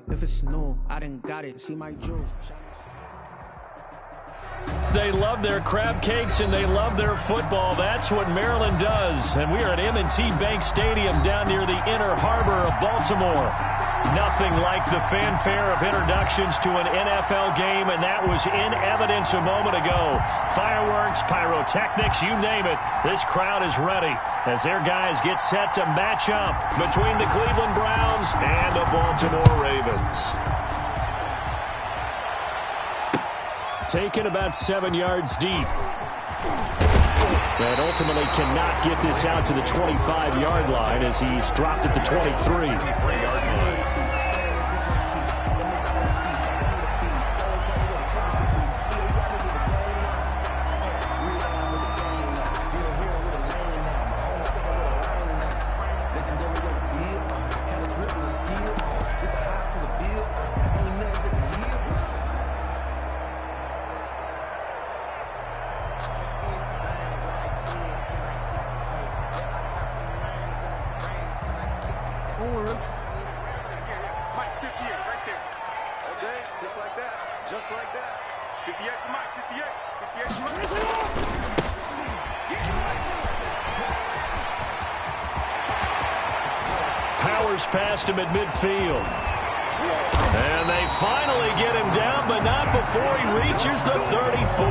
If it's new, I done got it. See my jewels. They love their crab cakes and they love their football. That's what Maryland does. And we are at M&T Bank Stadium down near the Inner Harbor of Baltimore. Nothing like the fanfare of introductions to an NFL game, and that was in evidence a moment ago. Fireworks, pyrotechnics, you name it. This crowd is ready as their guys get set to match up between the Cleveland Browns and the Baltimore Ravens. Taken about 7 yards deep. And ultimately cannot get this out to the 25-yard line as he's dropped at the 23. Past him at midfield. And they finally get him down, but not before he reaches the 34.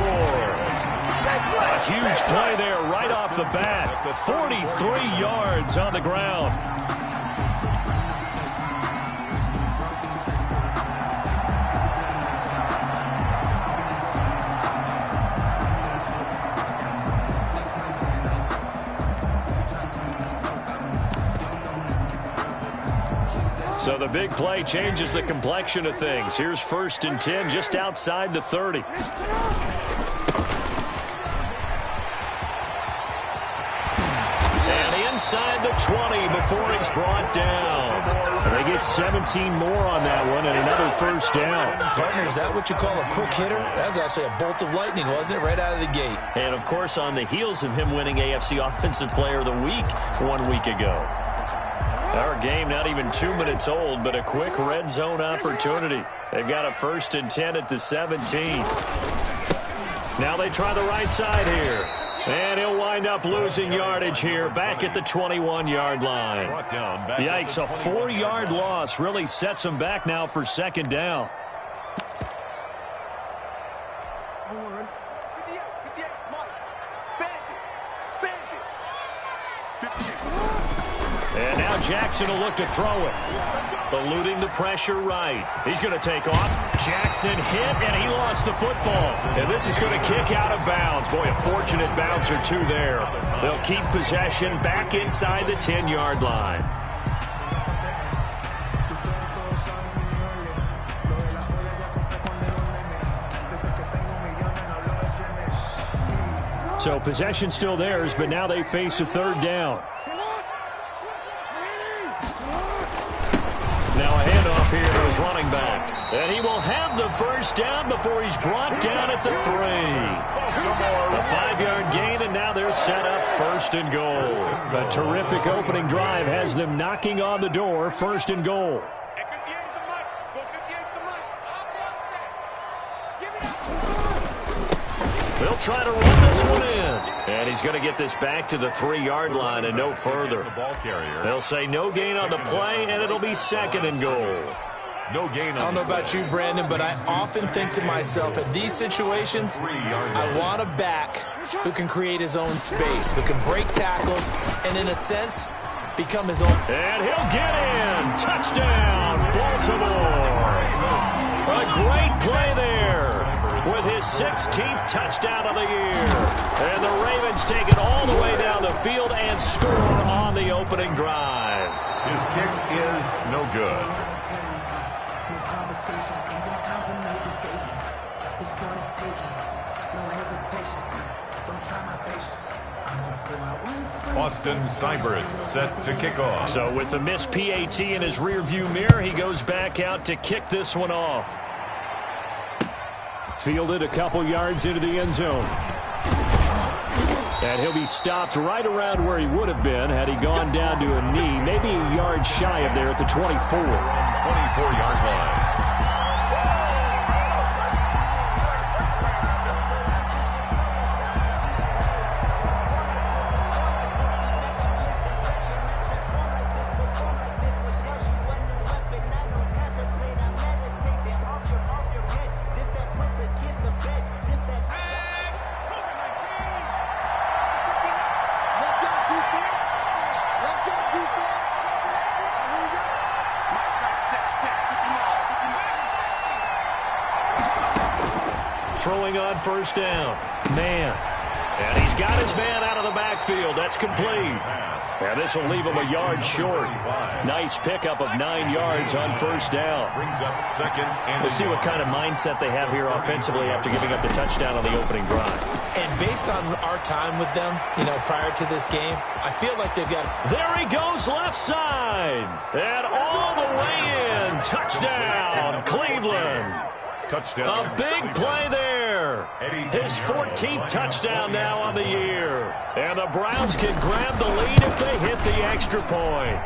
A huge play there right off the bat. 43 yards on the ground. So the big play changes the complexion of things. Here's 1st and 10 just outside the 30. And inside the 20 before he's brought down. And they get 17 more on that one and another 1st down. Partner, is that what you call a quick hitter? That was actually a bolt of lightning, wasn't it? Right out of the gate. And, of course, on the heels of him winning AFC Offensive Player of the Week 1 week ago. Our game not even 2 minutes old, but a quick red zone opportunity. They've got a 1st and 10 at the 17. Now they try the right side here. And he'll wind up losing yardage here back at the 21-yard line. Yikes, a 4-yard loss really sets him back now for 2nd down. And now Jackson will look to throw it. Eluding the pressure right. He's going to take off. Jackson hit, and he lost the football. And this is going to kick out of bounds. Boy, a fortunate bounce or two there. They'll keep possession back inside the 10-yard line. So possession still theirs, but now they face a 3rd down. Now a handoff here to his running back. And he will have the 1st down before he's brought down at the 3. A 5-yard gain, and now they're set up 1st and goal. A terrific opening drive has them knocking on the door, 1st and goal. They'll try to run this one in. And he's going to get this back to the 3-yard line and no further. They'll say no gain on the play, and it'll be 2nd and goal. No gain. I don't know about you, Brandon, but I often think to myself, in these situations, I want a back who can create his own space, who can break tackles, and in a sense, become his own. And he'll get in. Touchdown, Baltimore. A great play there with his 16th touchdown of the year. And the Ravens take it all the way down the field and score on the opening drive. His kick is no good. Austin Seibert set to kick off. So with the missed PAT in his rearview mirror, he goes back out to kick this one off. Fielded a couple yards into the end zone. And he'll be stopped right around where he would have been had he gone down to a knee, maybe a yard shy of there at the 24. 24-yard line. throwing on first down. Man. And he's got his man out of the backfield. That's complete. And this will leave him a yard short. Nice pickup of 9 yards on first down. Brings up second and We'll see what kind of mindset they have here offensively after giving up the touchdown on the opening drive. And based on our time with them, prior to this game, I feel like they've got... There he goes left side. And all the way in. Touchdown, Cleveland. touchdown. A big play there. His 14th touchdown now on the year. And the Browns can grab the lead if they hit the extra point.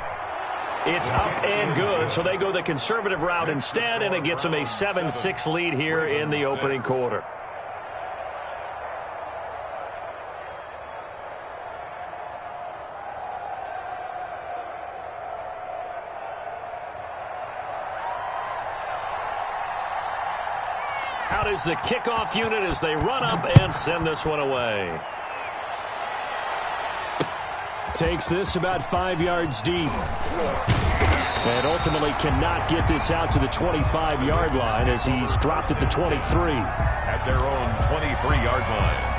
It's up and good, so they go the conservative route instead, and it gets them a 7-6 lead here in the opening quarter. Out is the kickoff unit as they run up and send this one away. Takes this about 5 yards deep. And ultimately cannot get this out to the 25-yard line as he's dropped at the 23. At their own 23-yard line.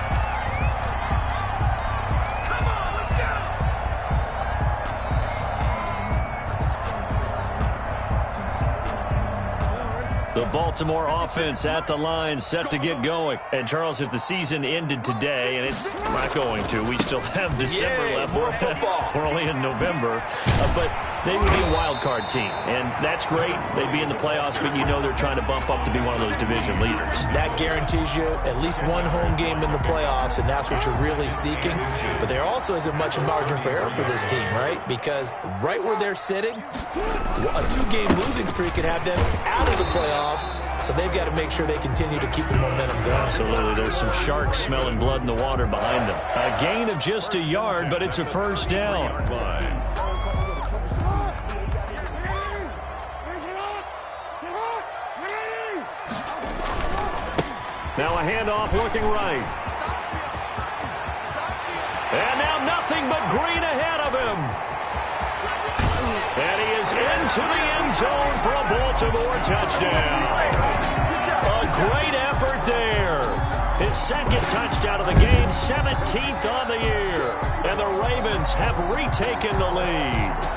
The Baltimore offense at the line, set to get going. And, Charles, if the season ended today, and it's not going to, we still have December left. More football. We're only in November. But they would be a wild card team, and that's great. They'd be in the playoffs, but you know they're trying to bump up to be one of those division leaders. That guarantees you at least one home game in the playoffs, and that's what you're really seeking. But there also isn't much margin for error for this team, right? Because right where they're sitting, a 2-game losing streak could have them out of the playoffs, so they've got to make sure they continue to keep the momentum going. Absolutely. There's some sharks smelling blood in the water behind them. A gain of just a yard, but it's a first down. Now a handoff looking right. And now nothing but green ahead of him. And he is into the end zone for a Baltimore touchdown. A great effort there. His second touchdown of the game, 17th on the year. And the Ravens have retaken the lead.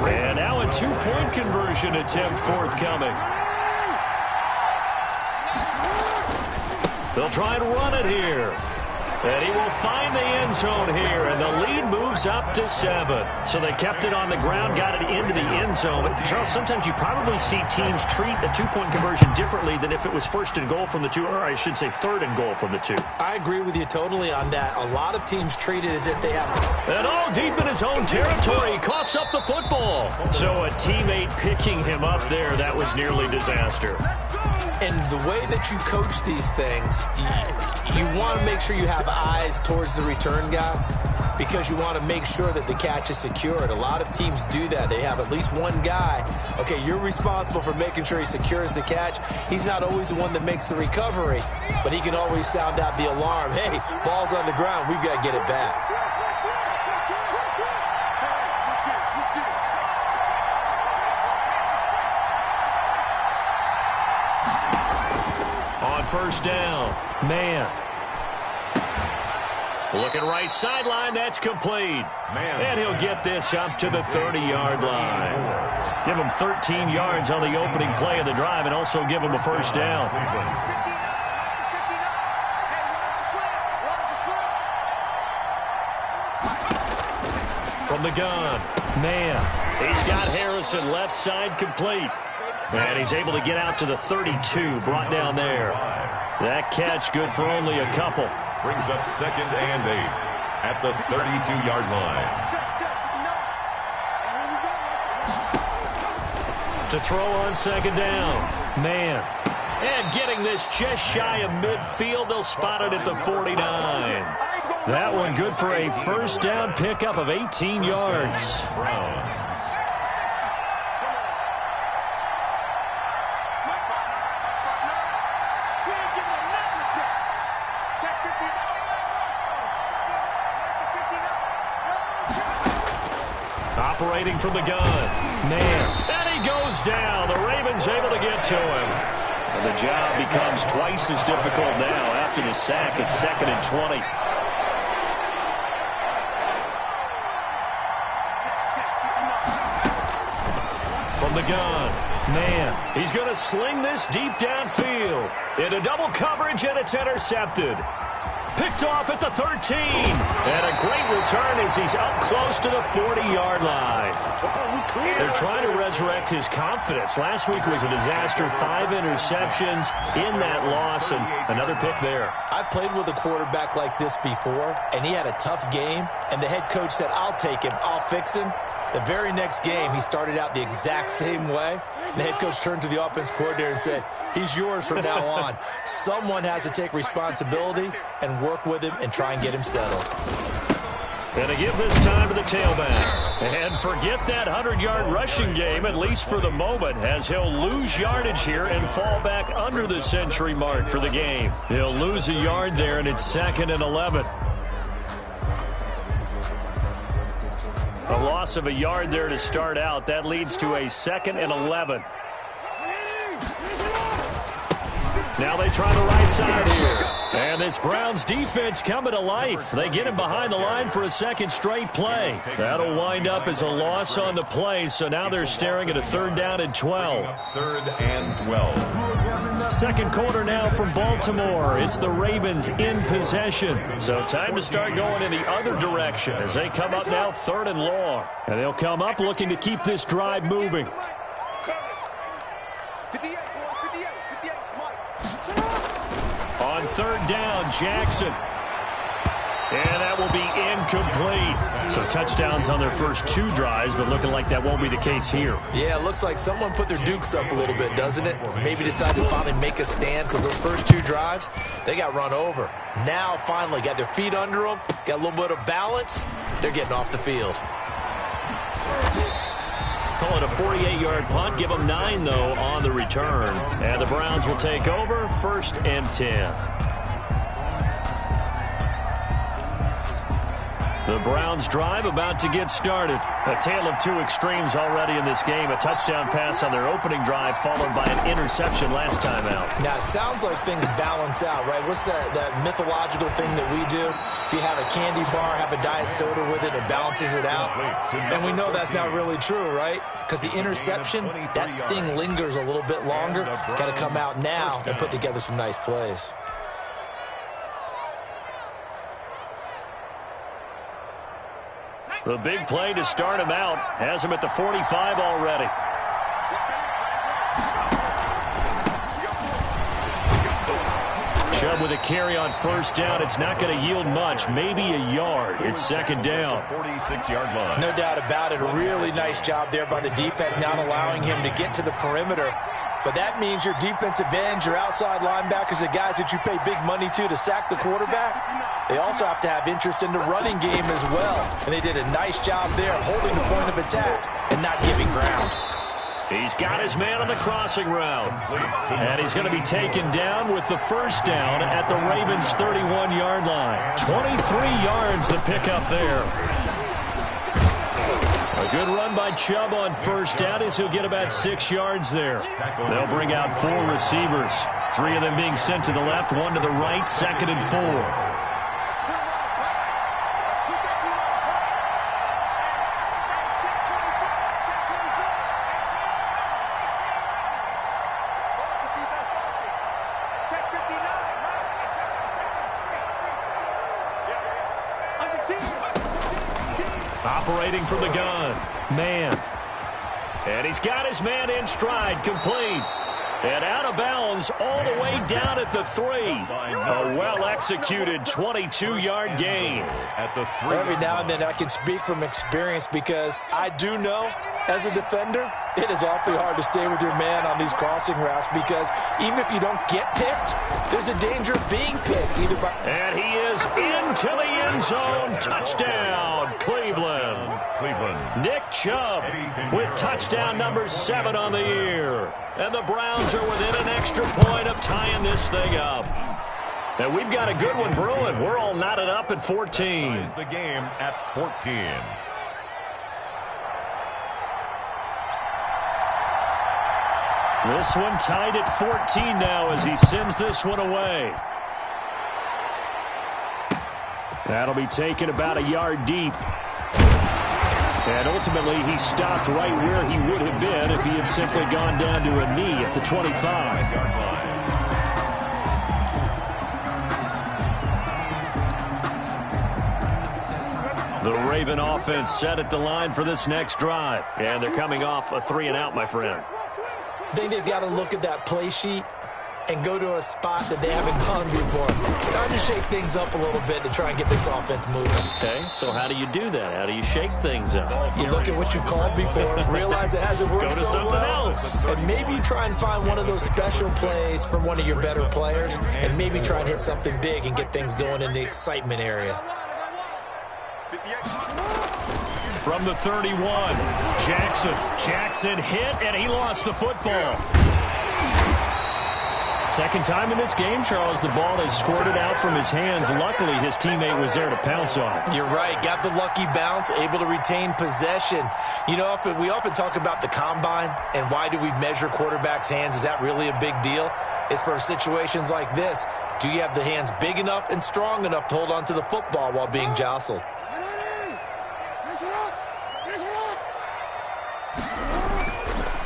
And now a 2-point conversion attempt forthcoming. They'll try and run it here. And he will find the end zone here, and the lead moves up to 7. So they kept it on the ground, got it into the end zone. But Charles, sometimes you probably see teams treat a 2-point conversion differently than if it was first and goal from the 2, or I should say third and goal from the 2. I agree with you totally on that. A lot of teams treat it as if they have... And all deep in his own territory, he coughs up the football. So a teammate picking him up there, that was nearly disaster. And the way that you coach these things, you want to make sure you have eyes towards the return guy because you want to make sure that the catch is secured. A lot of teams do that. They have at least one guy. Okay, you're responsible for making sure he secures the catch. He's not always the one that makes the recovery, but he can always sound out the alarm. Hey, ball's on the ground. We've got to get it back. On first down, man. Looking right sideline, that's complete. And he'll get this up to the 30-yard line. Give him 13 yards on the opening play of the drive and also give him a first down. From the gun, man. He's got Harrison left side complete. And he's able to get out to the 32, brought down there. That catch good for only a couple. Brings up second and 8 at the 32-yard line. To throw on second down, man. And getting this just shy of midfield, they'll spot it at the 49. That one good for a first down pickup of 18 yards. Operating from the gun. Man. And he goes down. The Ravens able to get to him. And the job becomes twice as difficult now. After the sack, it's 2nd and 20. From the gun. Man, he's going to sling this deep downfield. Into double coverage, and it's intercepted. Picked off at the 13. And a great return as he's up close to the 40-yard line. They're trying to resurrect his confidence. Last week was a disaster. 5 interceptions in that loss, and another pick there. I played with a quarterback like this before, and he had a tough game, and the head coach said, I'll take him, I'll fix him. The very next game, he started out the exact same way. And the head coach turned to the offense coordinator and said, he's yours from now on. Someone has to take responsibility and work with him and try and get him settled. And to give this time to the tailback. And forget that 100-yard rushing game, at least for the moment, as he'll lose yardage here and fall back under the century mark for the game. He'll lose a yard there, and it's 2nd and 11. A loss of a yard there to start out. That leads to a 2nd and 11. Now they try the right side here. And this Browns defense coming to life. They get him behind the line for a second straight play. That'll wind up as a loss on the play, so now they're staring at a 3rd down and 12. 3rd and 12. Second quarter now from Baltimore. It's the Ravens in possession. So time to start going in the other direction as they come up now 3rd and long. And they'll come up looking to keep this drive moving. On 3rd down, Jackson. And that will be incomplete. So touchdowns on their first 2 drives, but looking like that won't be the case here. Yeah, it looks like someone put their dukes up a little bit, doesn't it? Maybe decided to finally make a stand because those first 2 drives, they got run over. Now, finally, got their feet under them, got a little bit of balance. They're getting off the field. Call it a 48-yard punt. Give them 9, though, on the return. And the Browns will take over 1st and 10. The Browns drive about to get started. A tale of 2 extremes already in this game. A touchdown pass on their opening drive followed by an interception last time out. Now, it sounds like things balance out, right? What's that mythological thing that we do? If you have a candy bar, have a diet soda with it, it balances it out. And we know that's not really true, right? Because the interception, that sting lingers a little bit longer. Got to come out now and put together some nice plays. The big play to start him out has him at the 45 already. Chubb with a carry on 1st down. It's not going to yield much, maybe a yard. It's 2nd down. 46-yard line. No doubt about it. A really nice job there by the defense, not allowing him to get to the perimeter. But that means your defensive ends, your outside linebackers, the guys that you pay big money to sack the quarterback, they also have to have interest in the running game as well. And they did a nice job there holding the point of attack and not giving ground. He's got his man on the crossing route. And he's going to be taken down with the 1st down at the Ravens' 31-yard line. 23 yards to pick up there. A good run by Chubb on 1st down as he'll get about 6 yards there. They'll bring out 4 receivers. 3 of them being sent to the left, 1 to the right, 2nd and 4. Operating from the gun. Man. And he's got his man in stride, complete. And out of bounds all the way down at the 3. A well-executed 22-yard gain. Every now and then I can speak from experience because I do know, as a defender, it is awfully hard to stay with your man on these crossing routes because even if you don't get picked, there's a danger of being picked. And he is into the end zone. Touchdown, Cleveland. Nick Chubb with touchdown number 7 on the year. And the Browns are within an extra point of tying this thing up. And we've got a good one brewing. We're all knotted up at 14. The game at 14. This one tied at 14 now as he sends this one away. That'll be taken about a yard deep. And ultimately, he stopped right where he would have been if he had simply gone down to a knee at the 25-yard line. The Raven offense set at the line for this next drive. And they're coming off a 3-and-out, my friend. I think they've got to look at that play sheet and go to a spot that they haven't gone before. Time to shake things up a little bit to try and get this offense moving. Okay, so how do you do that? How do you shake things up? You look at what you've called before, realize it hasn't worked Go to something else. And maybe try and find one of those special plays from one of your better players, and maybe try and hit something big and get things going in the excitement area. From the 31, Jackson hit, and he lost the football. Second time in this game, Charles, the ball has squirted out from his hands. Luckily, his teammate was there to pounce on it. You're right. Got the lucky bounce, able to retain possession. You know, we often talk about the combine and why do we measure quarterbacks' hands. Is that really a big deal? It's for situations like this. Do you have the hands big enough and strong enough to hold on to the football while being jostled?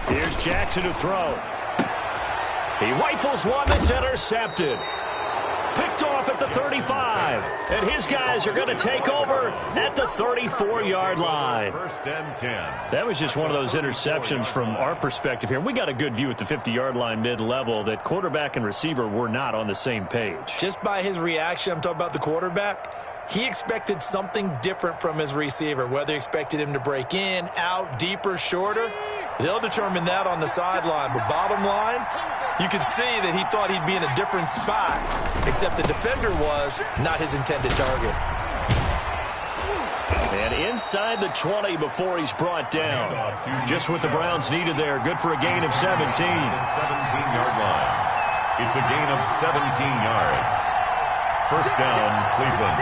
Here's Jackson to throw. He rifles one that's intercepted. Picked off at the 35. And his guys are going to take over at the 34-yard line. First and 10. That was just one of those interceptions from our perspective here. We got a good view at the 50-yard line mid-level that quarterback and receiver were not on the same page. Just by his reaction, I'm talking about the quarterback, he expected something different from his receiver. Whether he expected him to break in, out, deeper, shorter, they'll determine that on the sideline. But bottom line, you could see that he thought he'd be in a different spot, except the defender was not his intended target. And inside the 20 before he's brought down. Just what the Browns needed there. Good for a gain of 17. The 17-yard line. It's a gain of 17 yards. First down, Cleveland.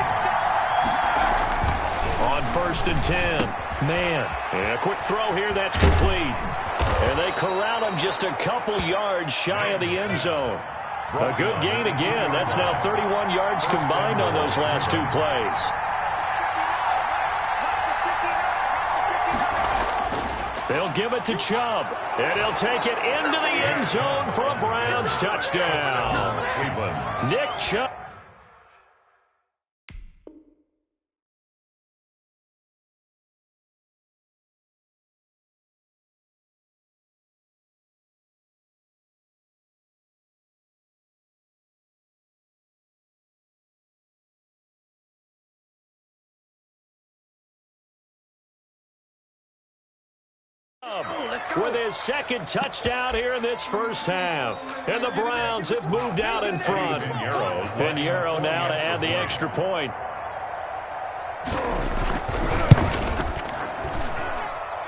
On first and 10. Man. And a quick throw here. That's complete. And they corral him just a couple yards shy of the end zone. A good gain again. That's now 31 yards combined on those last two plays. They'll give it to Chubb. And he'll take it into the end zone for a Browns touchdown. Nick Chubb. With his second touchdown here in this first half. And the Browns have moved out in front. And Yarrow now to add the extra point.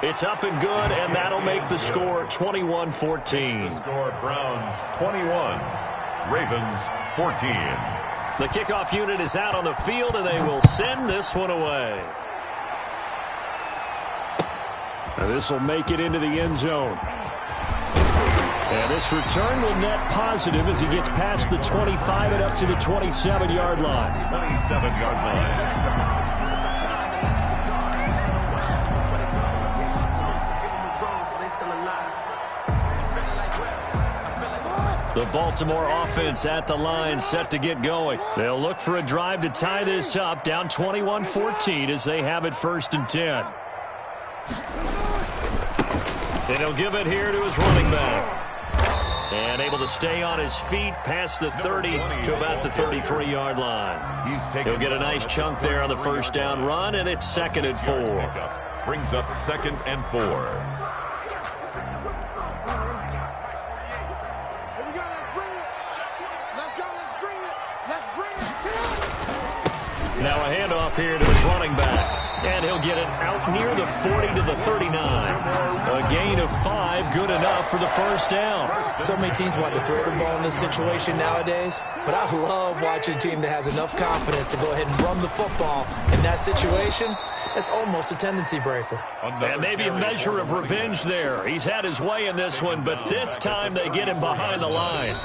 It's up and good, and that'll make the score 21-14. The score, Browns 21, Ravens 14. The kickoff unit is out on the field, and they will send this one away. Now this will make it into the end zone. And this return will net positive as he gets past the 25 and up to the 27-yard line. 27-yard line. The Baltimore offense at the line set to get going. They'll look for a drive to tie this up, down 21-14 as they have it first and 10. And he'll give it here to his running back. And able to stay on his feet past the 30 to about the 33-yard line. He'll get a nice chunk there on the first down run, and it's second and 4. Brings up second and 4. Now a handoff here to his running back. And he'll get it out near the 40 to the 39. A gain of 5, good enough for the first down. So many teams want to throw the ball in this situation nowadays, but I love watching a team that has enough confidence to go ahead and run the football. In that situation, it's almost a tendency breaker. And maybe a measure of revenge there. He's had his way in this one, but this time they get him behind the line.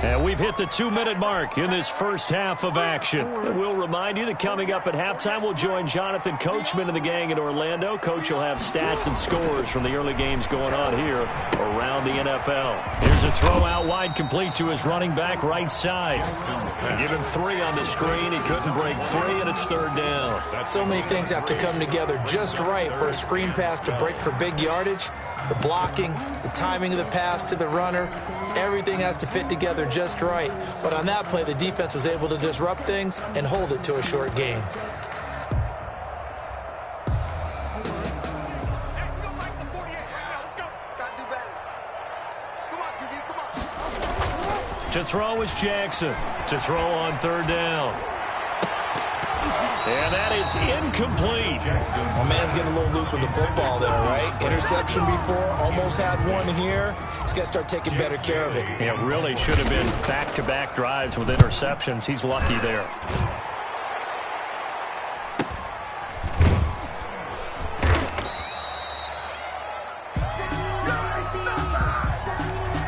And we've hit the 2-minute mark in this first half of action. And we'll remind you that coming up at halftime, we'll join Jonathan Coachman and the gang in Orlando. Coach will have stats and scores from the early games going on here around the NFL. Here's a throw out wide, complete to his running back right side. Give him 3 on the screen. He couldn't break free, and it's 3rd down. So many things have to come together just right for a screen pass to break for big yardage. The blocking, the timing of the pass to the runner, everything has to fit together just right. But on that play, the defense was able to disrupt things and hold it to a short gain. To throw is Jackson. To throw on 3rd down. And that is incomplete. My man's getting a little loose with the football there, right? Interception before, almost had one here. He's got to start taking better care of it. It really should have been back-to-back drives with interceptions. He's lucky there.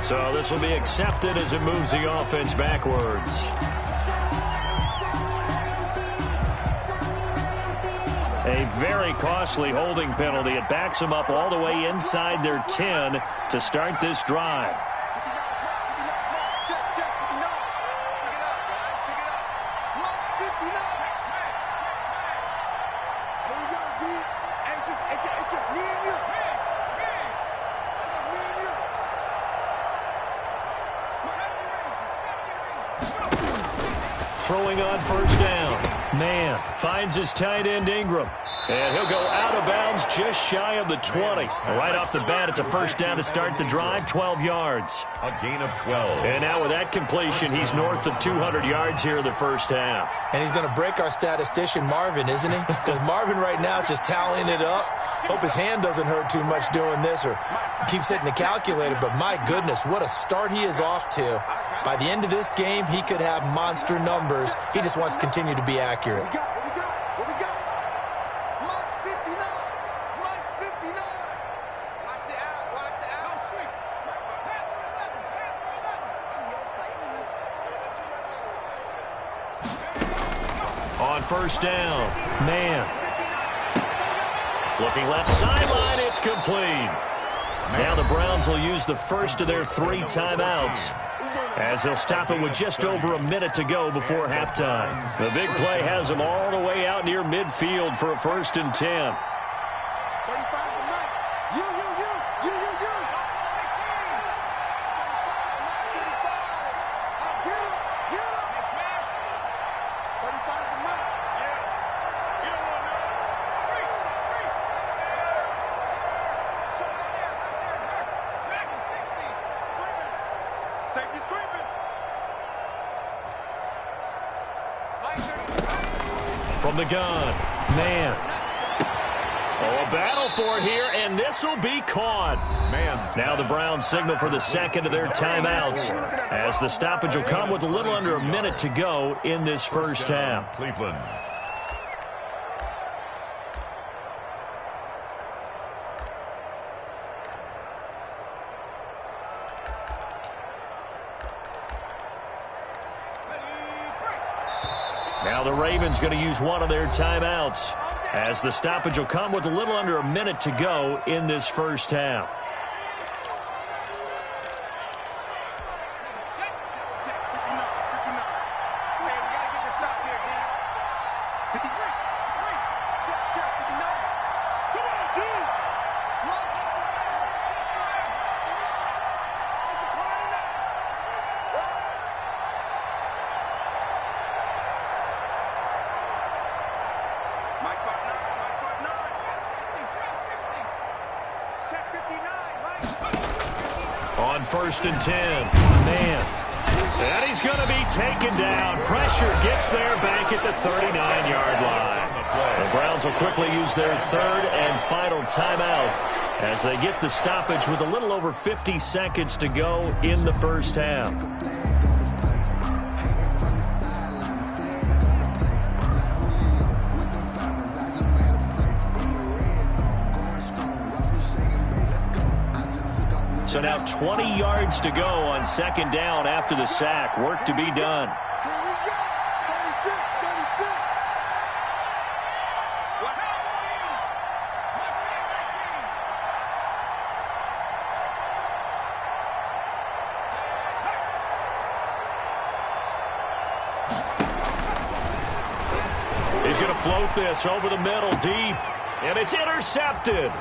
So this will be accepted as it moves the offense backwards. A very costly holding penalty. It backs them up all the way inside their 10 to start this drive. Throwing on 1st down. Man finds his tight end Ingram. And he'll go out of bounds just shy of the 20. Right off the bat, it's a 1st down to start the drive, 12 yards. A gain of 12. And now with that completion, he's north of 200 yards here in the first half. And he's going to break our statistician Marvin, isn't he? Because Marvin right now is just tallying it up. Hope his hand doesn't hurt too much doing this or keeps hitting the calculator. But my goodness, what a start he is off to. By the end of this game, he could have monster numbers. He just wants to continue to be accurate. On 1st down, man. Looking left sideline, it's complete. Now the Browns will use the first of their 3 timeouts, as they'll stop it with just over a minute to go before halftime. The big play has them all the way out near midfield for a 1st and 10. From the gun, man. Oh, a battle for it here, and this will be caught. Now the Browns signal for the 2nd of their timeouts, as the stoppage will come with a little under a minute to go in this first half. Cleveland. Now the Ravens going to use one of their timeouts, as the stoppage will come with a little under a minute to go in this first half. On 1st and 10, man. And he's going to be taken down. Pressure gets there back at the 39-yard line. The Browns will quickly use their third and final timeout as they get the stoppage with a little over 50 seconds to go in the first half. So now 20 yards to go on second down after the sack. Work to be done. He's going to float this over the middle deep, and it's intercepted.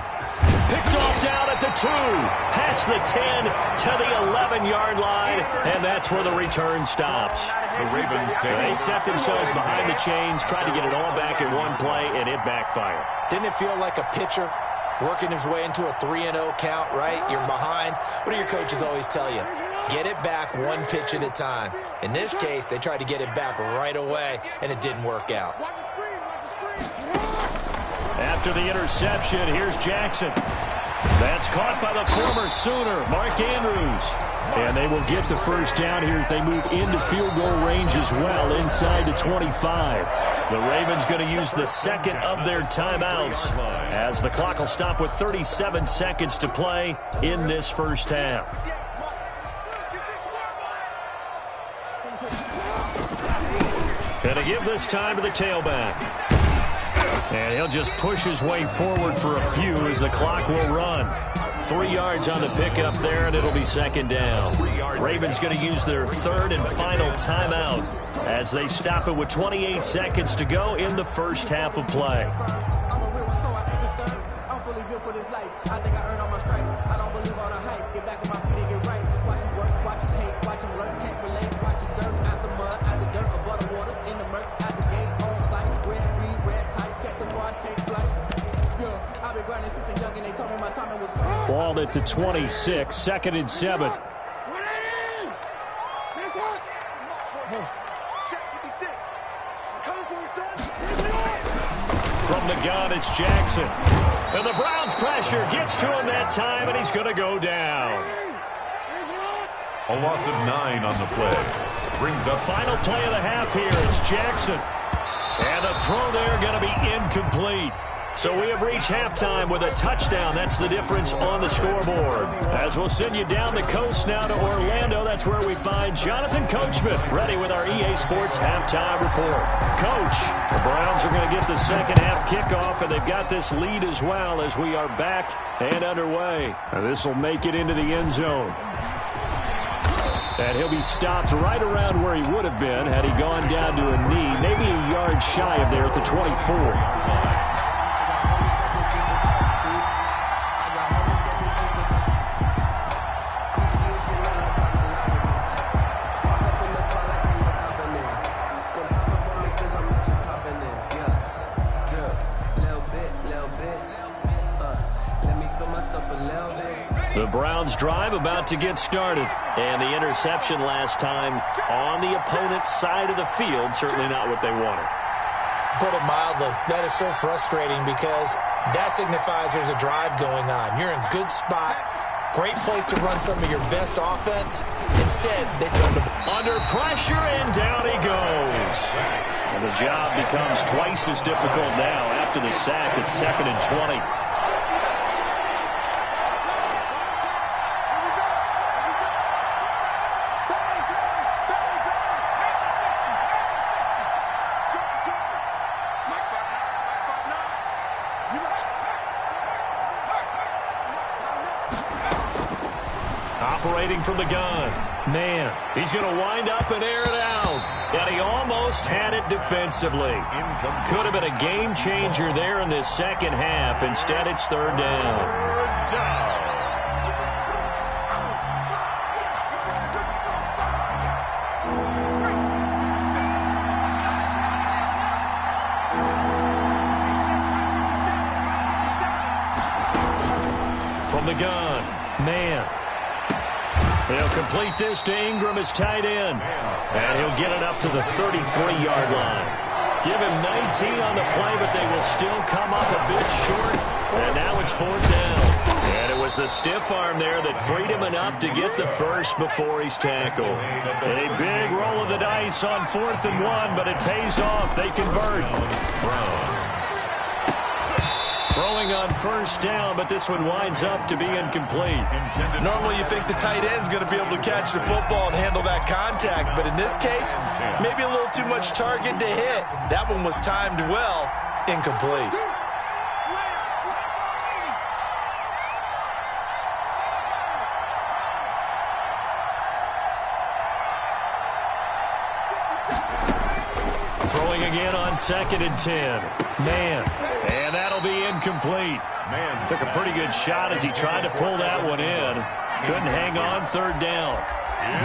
Picked off down at the 2, past the 10 to the 11-yard line, and that's where the return stops. The Ravens They set themselves behind the chains, tried to get it all back in one play, and it backfired. Didn't it feel like a pitcher working his way into a 3-0 count, right? You're behind. What do your coaches always tell you? Get it back one pitch at a time. In this case, they tried to get it back right away, and it didn't work out. After the interception, here's Jackson. That's caught by the former Sooner, Mark Andrews. And they will get the first down here as they move into field goal range as well, inside the 25. The Ravens going to use the second of their timeouts as the clock will stop with 37 seconds to play in this first half. Going to give this time to the tailback. And he'll just push his way forward for a few as the clock will run. 3 yards on the pickup there, and it'll be second down. Ravens going to use their third and final timeout as they stop it with 28 seconds to go in the first half of play. Ball at the 26, second and 7. From the gun, it's Jackson. And the Browns pressure gets to him that time, and he's going to go down. A loss of 9 on the play. Brings up Final play of the half here. It's Jackson. And the throw there going to be incomplete. So we have reached halftime with a touchdown. That's the difference on the scoreboard. As we'll send you down the coast now to Orlando, that's where we find Jonathan Coachman ready with our EA Sports halftime report. Coach, the Browns are going to get the second half kickoff, and they've got this lead as well as we are back and underway. This will make it into the end zone. And he'll be stopped right around where he would have been had he gone down to a knee, maybe a yard shy of there at the 24. The Browns drive about to get started. And the interception last time on the opponent's side of the field, certainly not what they wanted. Put it mildly, that is so frustrating because that signifies there's a drive going on. You're in a good spot, great place to run some of your best offense. Instead, they turned under pressure, and down he goes. And the job becomes twice as difficult now after the sack. It's second and 20. Operating from the gun. Man, he's going to wind up and air it out. And he almost had it defensively. Could have been a game changer there in this second half. Instead, it's third down. From the gun. Man. He'll complete this to Ingram as tight end. And he'll get it up to the 33-yard line. Give him 19 on the play, but they will still come up a bit short. And now it's 4th down. And it was a stiff arm there that freed him enough to get the first before he's tackled. A big roll of the dice on 4th and 1, but it pays off. They convert. Throwing on 1st down, but this one winds up to be incomplete. Normally you think the tight end's going to be able to catch the football and handle that contact, but in this case, maybe a little too much target to hit. That one was timed well, incomplete. Throwing again on 2nd and 10. Man. And that'll be incomplete. Man took a pretty good shot as he tried to pull that one in. Couldn't hang on 3rd down.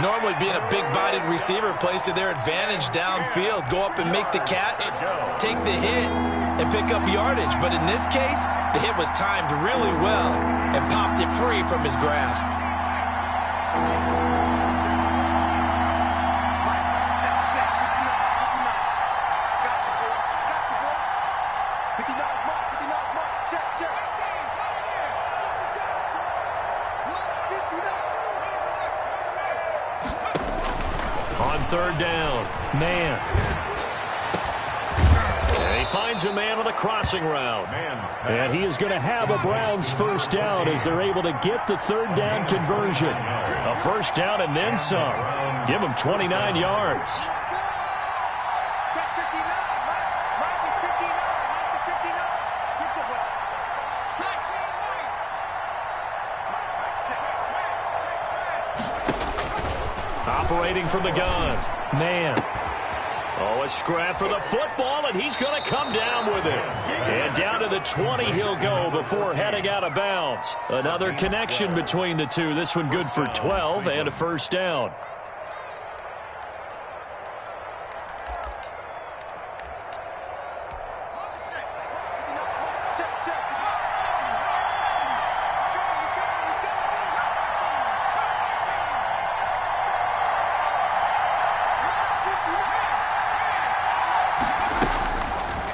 Normally being a big-bodied receiver plays to their advantage downfield. Go up and make the catch, take the hit, and pick up yardage. But in this case, the hit was timed really well and popped it free from his grasp. On 3rd down, man. And he finds a man on the crossing route. And he is going to have a Browns 1st down as they're able to get the 3rd down conversion. A 1st down and then some. Give him 29 yards. Operating from the gun. Man. Oh, a scrap for the football, and he's going to come down with it. And down to the 20 he'll go before heading out of bounds. Another connection between the two. This one good for 12 and a 1st down.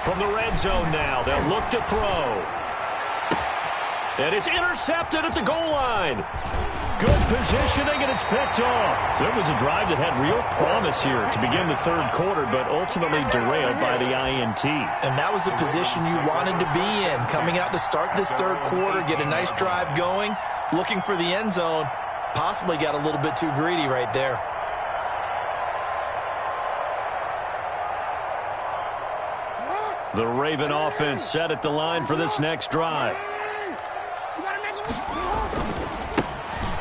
From the red zone now, they'll look to throw. And it's intercepted at the goal line. Good positioning, and it's picked off. So it was a drive that had real promise here to begin the 3rd quarter, but ultimately derailed by the INT. And that was the position you wanted to be in. Coming out to start this 3rd quarter, get a nice drive going, looking for the end zone. Possibly got a little bit too greedy right there. The Raven offense set at the line for this next drive.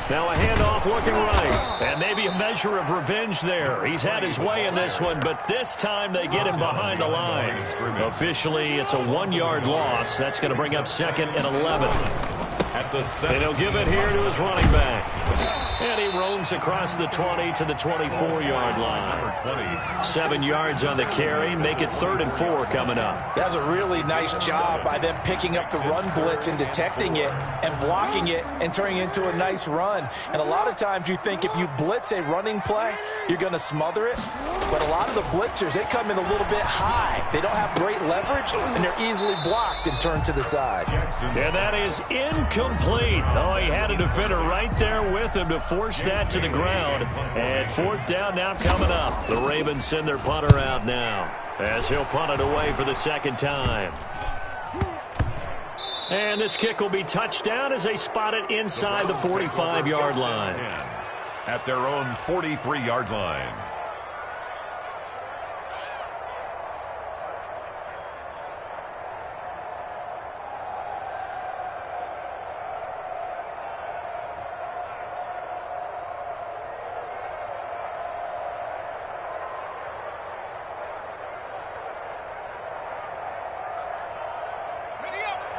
Now a handoff looking right. And maybe a measure of revenge there. He's had his way in this one, but this time they get him behind the line. Officially, it's a 1-yard loss. That's going to bring up 2nd and 11. And he'll give it here to his running back. And he roams across the 20 to the 24-yard line. 7 yards on the carry. Make it 3rd and 4 coming up. That was a really nice job by them picking up the run blitz and detecting it and blocking it and turning it into a nice run. And a lot of times you think if you blitz a running play, you're going to smother it. But a lot of the blitzers, they come in a little bit high. They don't have great leverage, and they're easily blocked and turned to the side. And that is incomplete. Oh, he had a defender right there with him to force that to the ground. And 4th down now coming up. The Ravens send their punter out now as he'll punt it away for the 2nd time. And this kick will be touchdown as they spot it inside the 45-yard line. At their own 43-yard line.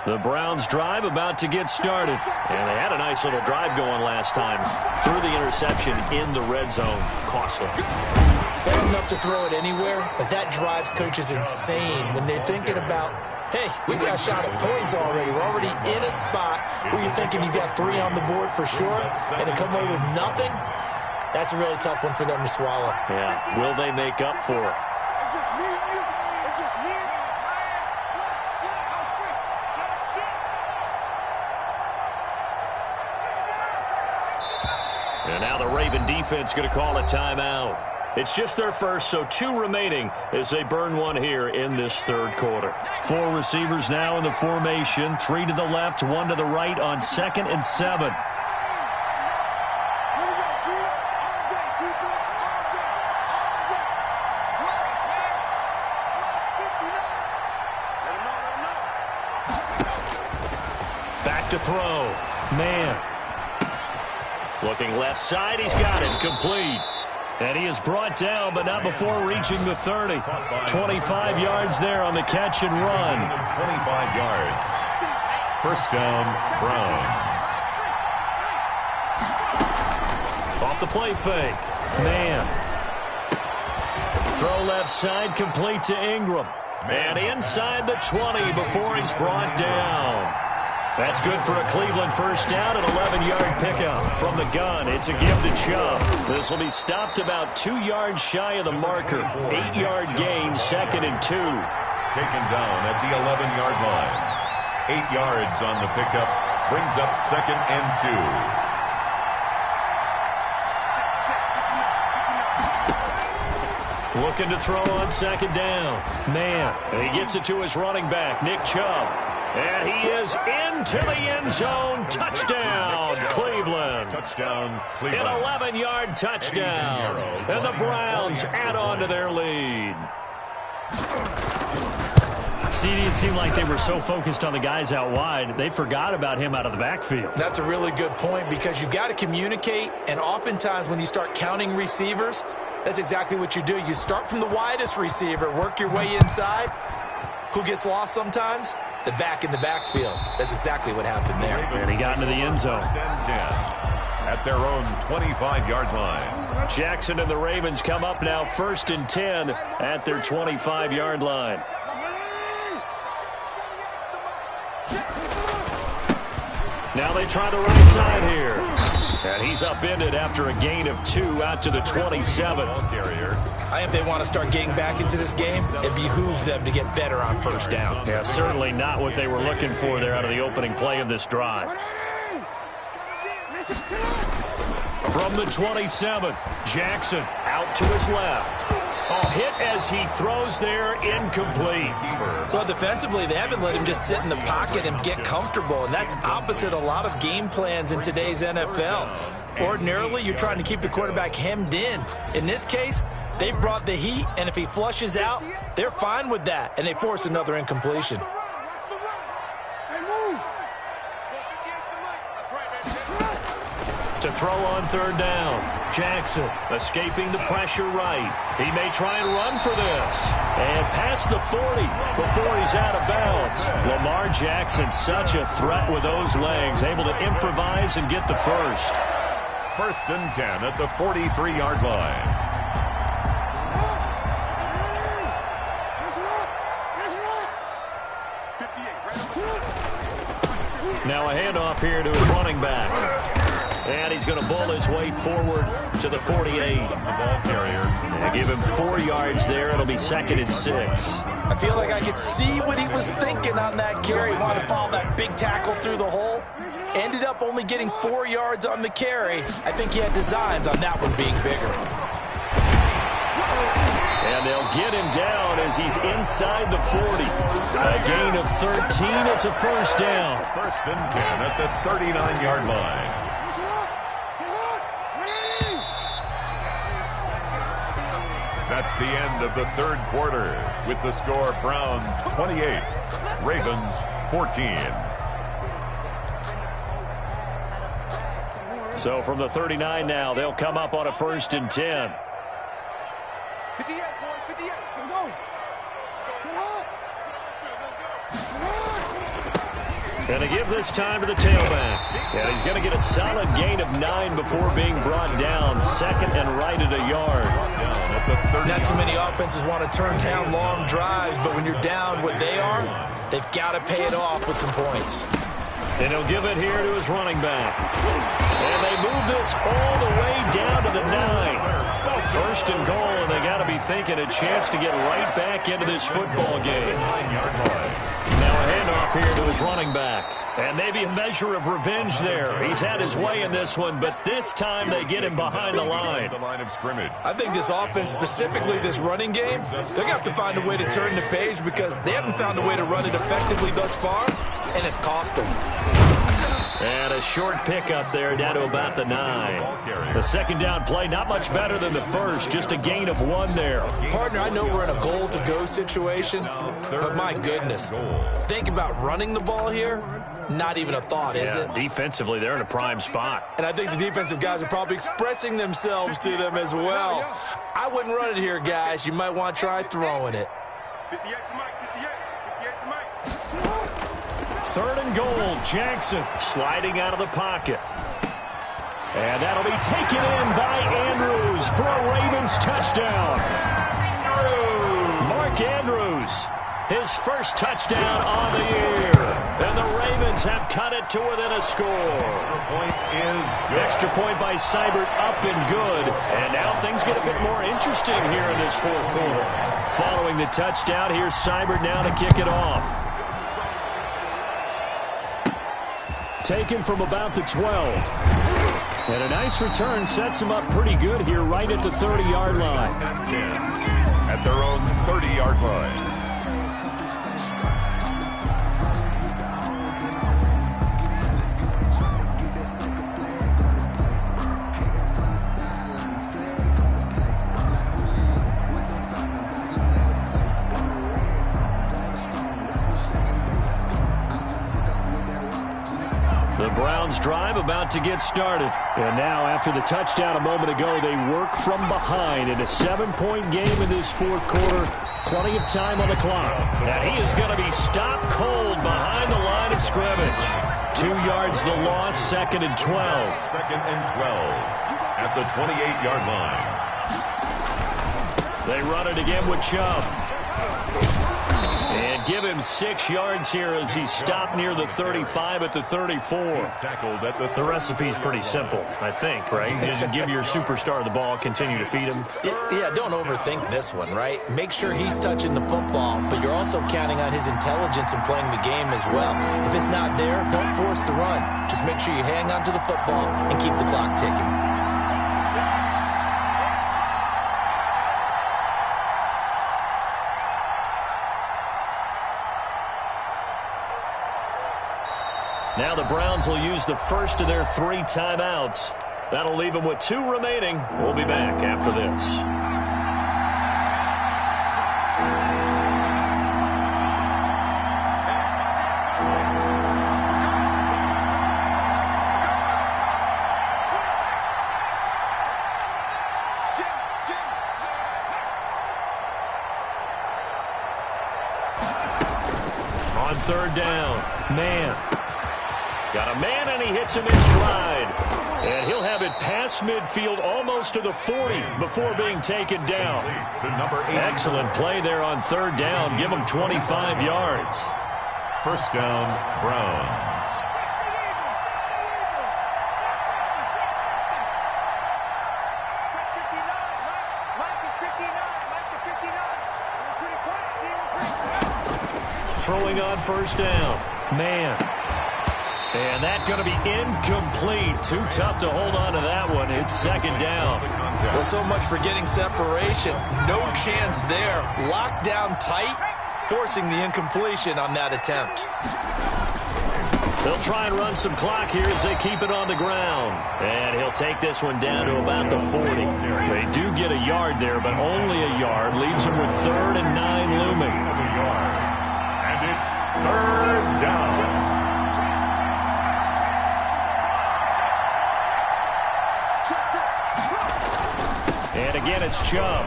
The Browns drive about to get started. And they had a nice little drive going last time. Threw the interception in the red zone. Costly. Bad enough to throw it anywhere, but that drives coaches insane when they're thinking about, hey, we got a shot at points already. We're already in a spot where you're thinking you got 3 on the board for sure, and to come away with nothing, that's a really tough one for them to swallow. Yeah, will they make up for it? It's just me and you. It's just me And now the Raven defense going to call a timeout. It's just their first, so 2 remaining as they burn one here in this third quarter. 4 receivers now in the formation. 3 to the left, 1 to the right on 2nd and 7. Back to throw. Man. Looking left side, he's got it. Complete. And he is brought down, but not before reaching the 30. 25 yards there on the catch and run. 25 yards. First down, Browns. Off the play fake. Man. Throw left side, complete to Ingram. And inside the 20 before he's brought down. That's good for a Cleveland first down, an 11-yard pickup from the gun. It's a give to Chubb. This will be stopped about 2 yards shy of the marker. 8-yard gain, 2nd and 2. Taken down at the 11-yard line. 8 yards on the pickup. Brings up 2nd and 2. Looking to throw on 2nd down. Man, and he gets it to his running back, Nick Chubb. And he is into the end zone. Touchdown, Cleveland. Touchdown, Cleveland. An 11-yard touchdown. And the Browns add on to their lead. CD, it seemed like they were so focused on the guys out wide, they forgot about him out of the backfield. That's a really good point because you've got to communicate, and oftentimes when you start counting receivers, that's exactly what you do. You start from the widest receiver, work your way inside. Who gets lost sometimes? The back in the backfield. That's exactly what happened there. And he got into the end zone. At their own 25-yard line. Jackson and the Ravens come up now 1st and 10 at their 25-yard line. Now they try the right side here. And he's upended after a gain of 2 out to the 27. I think they want to start getting back into this game. It behooves them to get better on first down. Yeah, certainly not what they were looking for there out of the opening play of this drive. From the 27, Jackson out to his left. Oh, hit as he throws there, incomplete. Well, defensively, they haven't let him just sit in the pocket and get comfortable, and that's opposite a lot of game plans in today's NFL. Ordinarily, you're trying to keep the quarterback hemmed in. In this case, they brought the heat, and if he flushes out, they're fine with that, and they force another incompletion. To throw on 3rd down. Jackson escaping the pressure right. He may try and run for this. And past the 40 before he's out of bounds. Lamar Jackson, such a threat with those legs, able to improvise and get the first. 1st and 10 at the 43-yard line. Now a handoff here to his running back. And he's going to bull his way forward to the 48. The ball carrier. And give him 4 yards there. It'll be 2nd and 6. I feel like I could see what he was thinking on that carry. Wanted to follow that big tackle through the hole. Ended up only getting 4 yards on the carry. I think he had designs on that one being bigger. And they'll get him down as he's inside the 40. A gain of 13. It's a first down. 1st and 10 at the 39-yard line. That's the end of the third quarter with the score Browns 28, Ravens 14. So from the 39 now, they'll come up on a 1st and 10. 58, boys, 58. Let's go. And to give this time to the tailback. And he's going to get a solid gain of 9 before being brought down. 2nd and right at a yard. Not too many offenses want to turn down long drives, but when you're down what they are, they've got to pay it off with some points. And he'll give it here to his running back. And they move this all the way down to the 9. 1st and goal, and they got to be be thinking a chance to get right back into this football game. Now a handoff here to his running back. And maybe a measure of revenge there. He's had his way in this one, but this time they get him behind the line. I think this offense, specifically this running game, they're going to have to find a way to turn the page because they haven't found a way to run it effectively thus far, and it's cost them. And a short pickup there down to about the 9. The second down play, not much better than the first, just a gain of 1 there. Partner, I know we're in a goal-to-go situation, but my goodness, think about running the ball here. Not even a thought, is it? Defensively, they're in a prime spot. And I think the defensive guys are probably expressing themselves to them as well. I wouldn't run it here, guys. You might want to try throwing it. 58 to Mike, 58 to Mike. Third and goal, Jackson sliding out of the pocket. And that'll be taken in by Andrews for a Ravens touchdown. Mark Andrews, his first touchdown on the year. And the Ravens have cut it to within a score. Extra point by Seibert, up and good. And now things get a bit more interesting here in this fourth quarter. Following the touchdown, here's Seibert now to kick it off. Taken from about the 12. And a nice return sets him up pretty good here right at the 30-yard line. 10 at their own 30-yard line. The Browns drive about to get started. And now after the touchdown a moment ago, they work from behind in a 7-point game in this fourth quarter. Plenty of time on the clock. And he is going to be stopped cold behind the line of scrimmage. 2 yards the loss, 2nd and 12. 2nd and 12 at the 28-yard line. They run it again with Chubb. And give him 6 yards here as he's stopped near the 35 at the 34. Tackled at the The recipe's pretty simple, I think, right? Just give your superstar the ball, continue to feed him. Yeah, don't overthink this one, right? Make sure he's touching the football, but you're also counting on his intelligence in playing the game as well. If it's not there, don't force the run. Just make sure you hang on to the football and keep the clock ticking. Now the Browns will use the first of their 3 timeouts. That'll leave them with 2 remaining. We'll be back after this. On third down, man. Got a man, and he hits him in stride. And he'll have it past midfield almost to the 40 before being taken down. to number 8. Excellent play there on third down. Give him 25 yards. First down, Browns. Throwing on first down. Man. And that's going to be incomplete. Too tough to hold on to that one. It's second down. Well, so much for getting separation. No chance there. Locked down tight, forcing the incompletion on that attempt. They'll try and run some clock here as they keep it on the ground. And he'll take this one down to about the 40. They do get a yard there, but only a yard. Leaves them with 3rd and 9 looming. And it's 3rd down. And again, it's Chubb.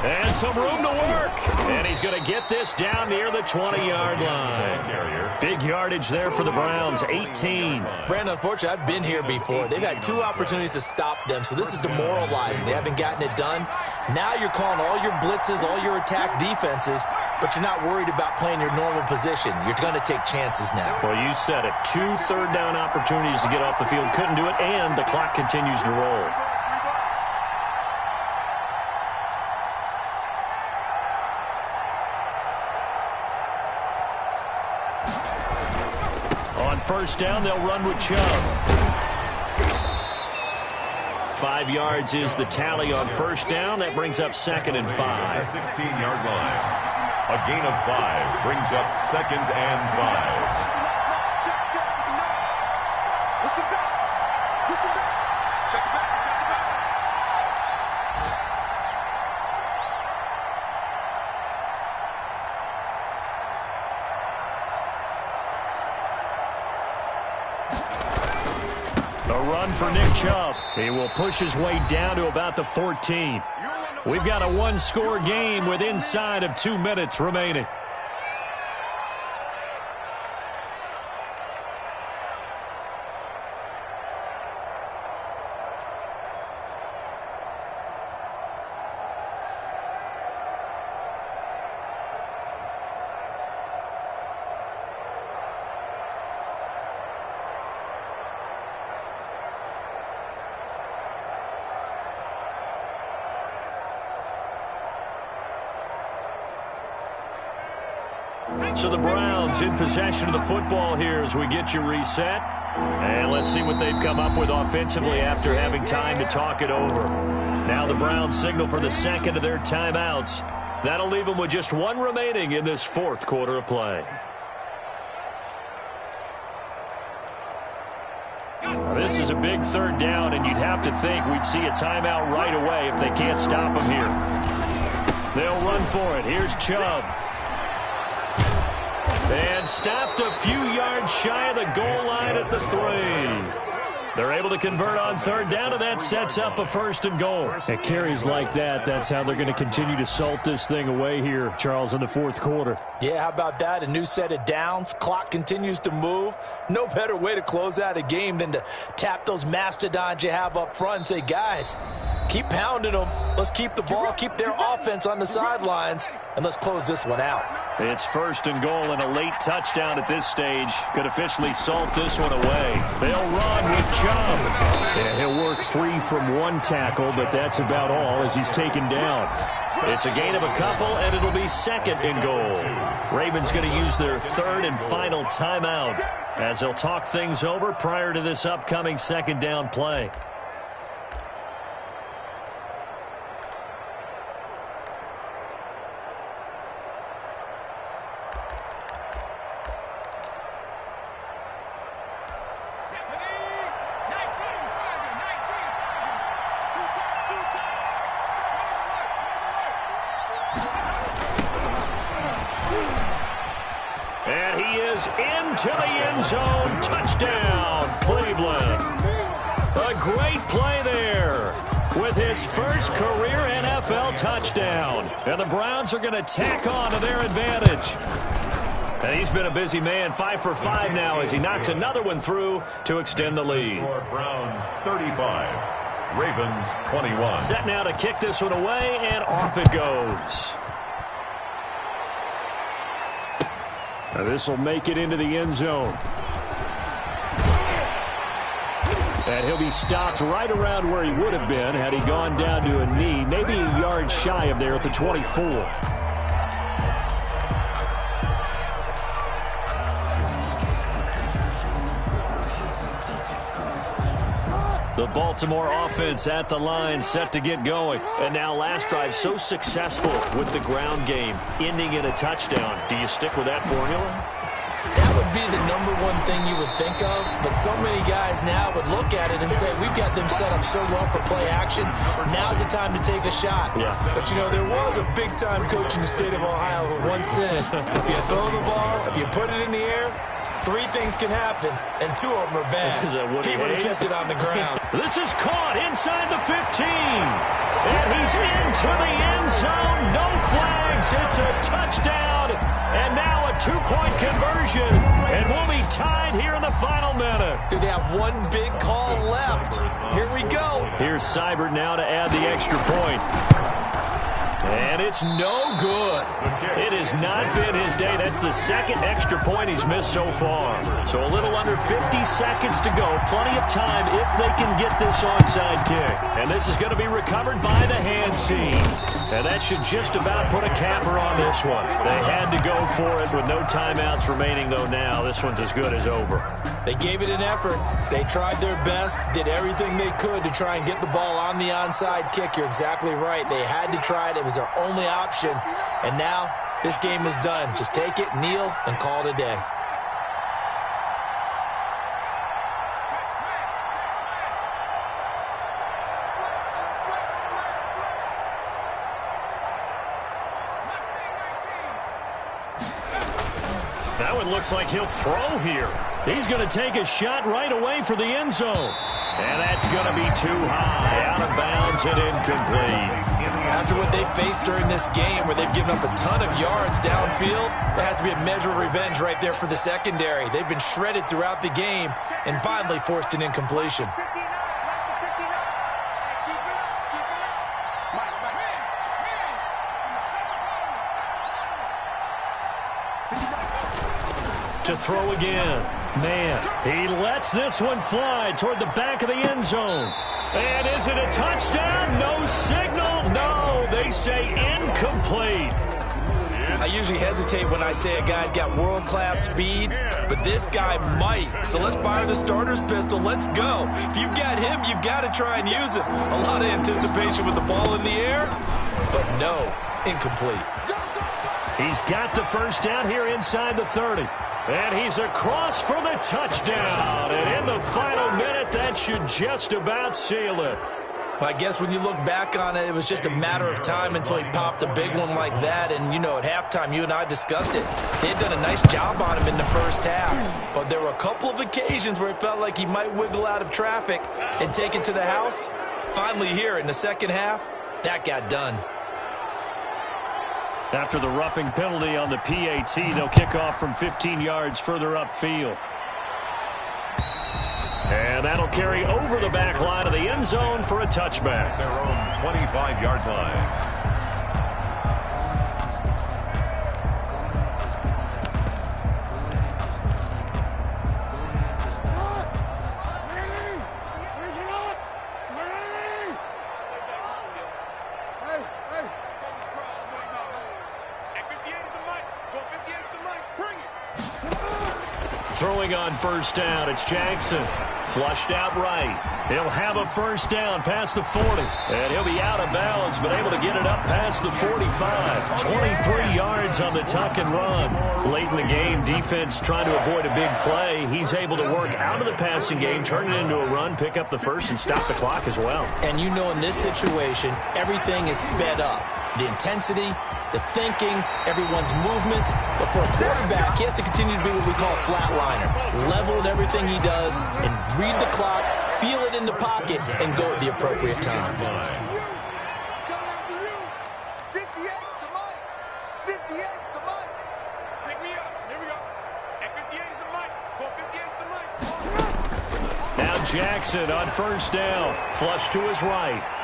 And some room to work. And he's going to get this down near the 20-yard line. Big yardage there for the Browns, 18. Brandon, unfortunately, I've been here before. They've had 2 opportunities to stop them, so this is demoralizing. They haven't gotten it done. Now you're calling all your blitzes, all your attack defenses, but you're not worried about playing your normal position. You're going to take chances now. Well, you said it. 2 third-down opportunities to get off the field. Couldn't do it, and the clock continues to roll. first down. They'll run with Chubb. 5 yards is the tally on first down. That brings up 2nd and 5. 16-yard line. A gain of 5 brings up 2nd and 5. Listen back. Listen back. Check it back. Check it back. A run for Nick Chubb. He will push his way down to about the 14. We've got a one-score game with inside of 2 minutes remaining. So the Browns in possession of the football here as we get you reset. And let's see what they've come up with offensively after having time to talk it over. Now the Browns signal for the second of their timeouts. That'll leave them with just one remaining in this fourth quarter of play. Now, this is a big third down, and you'd have to think we'd see a timeout right away if they can't stop them here. They'll run for it. Here's Chubb. And stopped a few yards shy of the goal line at the 3. They're able to convert on third down, and that sets up a 1st and goal. At carries like that, that's how they're going to continue to salt this thing away here, Charles, in the fourth quarter. Yeah, how about that? A new set of downs. Clock continues to move. No better way to close out a game than to tap those mastodons you have up front and say, guys, keep pounding them. Let's keep the ball, keep their offense on the sidelines, and let's close this one out. It's 1st and goal, and a late touchdown at this stage could officially salt this one away. They'll run with Chubb. Yeah, he'll work free from one tackle, but that's about all as he's taken down. It's a gain of a couple, and it'll be 2nd and goal. Ravens going to use their 3rd and final timeout as they'll talk things over prior to this upcoming 2nd down play. Into the end zone. Touchdown, Cleveland. A great play there with his first career NFL touchdown. And the Browns are going to tack on to their advantage. And he's been a busy man, 5 for 5 now as he knocks another one through to extend the lead. Browns 35, Ravens 21. Set now to kick this one away, and off it goes. Now this will make it into the end zone. And he'll be stopped right around where he would have been had he gone down to a knee, maybe a yard shy of there at the 24. The Baltimore offense at the line, set to get going. And now last drive so successful with the ground game, ending in a touchdown. Do you stick with that formula? That would be the #1 thing you would think of, but so many guys now would look at it and say, we've got them set up so well for play action. Now's the time to take a shot. Yeah. But, you know, there was a big-time coach in the state of Ohio who once said, if you throw the ball, if you put it in the air, 3 things can happen, and 2 of them are bad. He would have kept it on the ground. This is caught inside the 15. And he's into the end zone. No flags. It's a touchdown. And now a 2-point conversion. And we'll be tied here in the final minute. Do they have one big call left? Here we go. Here's Seibert now to add the extra point. And it's no good. It has not been his day. That's the 2nd extra point he's missed so far. So a little under 50 seconds to go. Plenty of time if they can get this onside kick. And this is going to be recovered by the hands team. And that should just about put a capper on this one. They had to go for it with no timeouts remaining, though now. This one's as good as over. They gave it an effort. They tried their best, did everything they could to try and get the ball on the onside kick. You're exactly right. They had to try it. It was their only option. And now this game is done. Just take it, kneel, and call it a day. That one looks like he'll throw here. He's going to take a shot right away for the end zone. And that's going to be too high, out of bounds and incomplete. After what they faced during this game where they've given up a ton of yards downfield, there has to be a measure of revenge right there for the secondary. They've been shredded throughout the game and finally forced an incompletion. To throw again. Man, he lets this one fly toward the back of the end zone. And is it a touchdown? No signal. No, they say incomplete. I usually hesitate when I say a guy's got world-class speed, but this guy might. So let's fire the starter's pistol. Let's go. If you've got him, you've got to try and use him. A lot of anticipation with the ball in the air, but no, incomplete. He's got the first down here inside the 30. And he's across for the touchdown. And in the final minute, that should just about seal it. Well, I guess when you look back on it, it was just a matter of time until he popped a big one like that. And, you know, at halftime, you and I discussed it. They had done a nice job on him in the first half. But there were a couple of occasions where it felt like he might wiggle out of traffic and take it to the house. Finally here in the second half, that got done. After the roughing penalty on the PAT, they'll kick off from 15 yards further upfield. And that'll carry over the back line of the end zone for a touchback. Their own 25-yard line. Throwing on first down, it's Jackson. Flushed out right. He'll have a first down past the 40. And he'll be out of bounds, but able to get it up past the 45. 23 yards on the tuck and run. Late in the game, defense trying to avoid a big play. He's able to work out of the passing game, turn it into a run, pick up the first, and stop the clock as well. And you know in this situation, everything is sped up. The intensity, the thinking, everyone's movement. But for a quarterback, he has to continue to be what we call a flatliner. Level in everything he does and read the clock, feel it in the pocket, and go at the appropriate time. Now Jackson on first down. Flush to his right.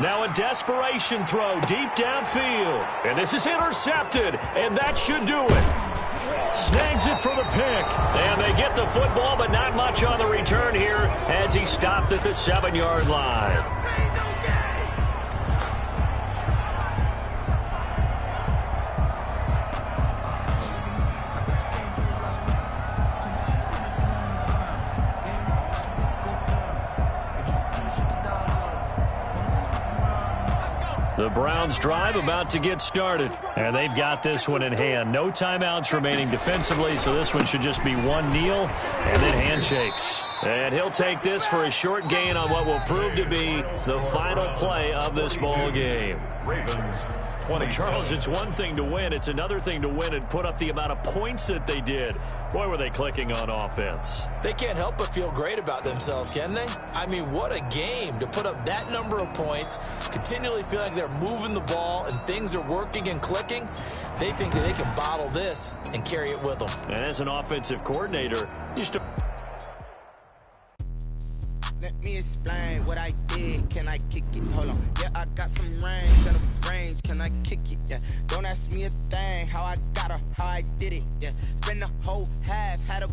Now a desperation throw deep downfield. And this is intercepted, and that should do it. Snags it for the pick. And they get the football, but not much on the return here as he stopped at the 7-yard line. The Browns drive about to get started, and they've got this one in hand. No timeouts remaining defensively, so this one should just be one kneel and then handshakes. And he'll take this for a short gain on what will prove to be the final play of this ball game. Ravens 20. Charles, it's one thing to win. It's another thing to win and put up the amount of points that they did. Boy, were they clicking on offense. They can't help but feel great about themselves, can they? I mean, what a game to put up that number of points, continually feel like they're moving the ball and things are working and clicking. They think that they can bottle this and carry it with them. And as an offensive coordinator, you should... Let me explain what I did. Can I kick it? Hold on. Yeah, I got some range. Out of range. Can I kick it? Yeah. Don't ask me a thing. How I got her. How I did it. Yeah. Spend the whole half. Had a